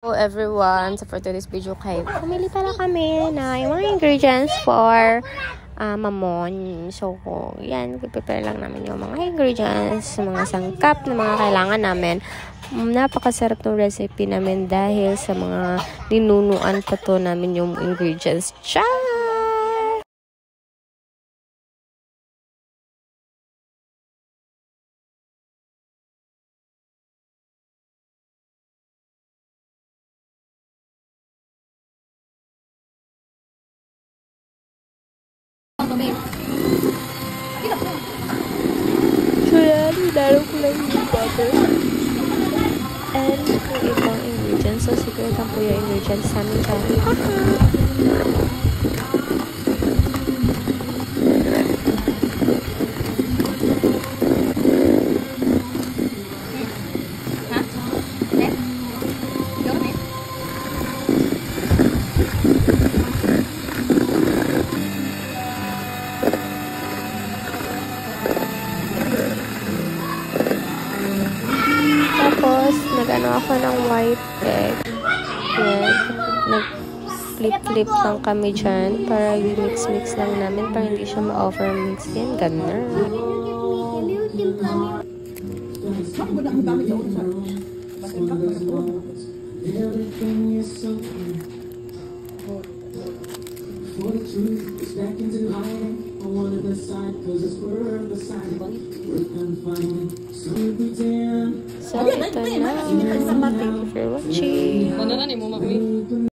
Hello everyone! So for today's video kay pumili pala kami na yung mga ingredients for mamon. So yan, prepare lang namin yung mga ingredients, mga sangkap na mga kailangan namin. Napakasarap ng recipe namin dahil sa mga ninunuan pa to namin yung ingredients. Ciao! So yan, hinalo ko lang yung butter and yung ibang ingredients. So secret lang po yung ingredients sa amin channel. Tapos, nag-ano ako ng white egg. Yan. Nag-flip-flip lang kami dyan para i-mix-mix lang namin para hindi siya ma-over-mix. Yan, ganun. So, ito na. Thank you for watching.